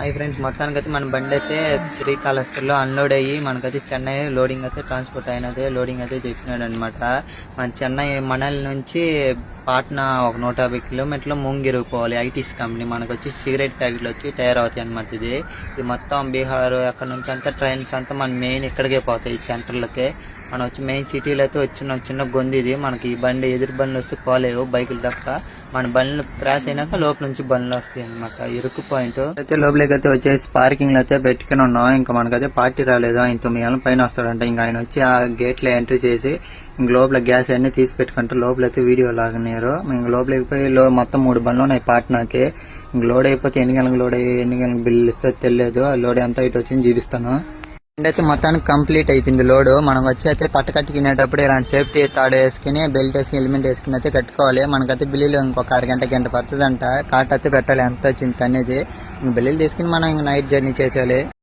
Hi friends, మొత్తానికైతే మన బండి అయితే శ్రీకాళహస్తిలో అన్లోడ్ అయ్యి మనకైతే చెన్నై లోడింగ్ అయితే ట్రాన్స్పోర్ట్ అయినది. లోడింగ్ అయితే చెప్పినాడు అనమాట. మన చెన్నై మనల్ నుంచి పాట్నా ఒక 150 కిలోమీటర్లు ముంగిరు పోవాలి. ఐటీసీ కంపెనీ మనకు వచ్చి సిగరెట్ ప్యాకెట్లు వచ్చి తయారు అవుతాయి అనమాట. ఇది మొత్తం బీహార్ అక్కడ నుంచి అంతా ట్రైన్స్ అంతా మన మెయిన్ ఇక్కడికే పోతాయి సెంటర్లకే. మనం వచ్చి మెయిన్ సిటీలో అయితే చిన్న గొంతు ఇది. మనకి ఈ బండి ఎదురు బండ్లు వస్తే పోలేవు, బైకులు తప్ప. మన బండ్లు క్రాస్ అయినాక లోపల నుంచి బండ్లు వస్తాయి అనమాట. ఇరుకు పాయింట్ అయితే లోపలికి అయితే వచ్చేసి పార్కింగ్ లో అయితే పెట్టుకుని ఉన్నాం. ఇంకా మనకైతే పార్టీ రాలేదు, ఆయన 9 గంటల పైన వస్తాడంట. ఇంకా ఆయన వచ్చి ఆ గేట్ లో ఎంట్రీ చేసి ఇంక లోపల గ్యాస్ అన్ని తీసి పెట్టుకుంటే లోపల అయితే వీడియో లాగనేరు. ఇంక లోపలికి పోయి మొత్తం 3 బండ్లు ఉన్నాయి పాట్నాకి. ఇంక లోడ్ అయిపోతే ఎన్ని గంటలకు లోడ్ అయ్యి ఎన్ని గంటలకు బిల్లు ఇస్తే తెలియదు. ఆ లోడ్ ఎంత ఇటు వచ్చింది చూపిస్తాను. అయితే మొత్తానికి కంప్లీట్ అయిపోయింది లోడ్. మనం వచ్చి అయితే కట్టుకునేటప్పుడు ఇలాంటి సేఫ్టీ తాడు వేసుకుని బెల్ట్ వేసుకుని హెల్మెట్ వేసుకుని అయితే కట్టుకోవాలి. మనకైతే బిల్లులు ఇంకొక గంట పడుతుంది అంట. కాట్ అయితే పెట్టాలి ఎంత వచ్చింది అనేది. ఇంక బిల్లులు తీసుకుని మనం ఇంక నైట్ జర్నీ చేసేయాలి.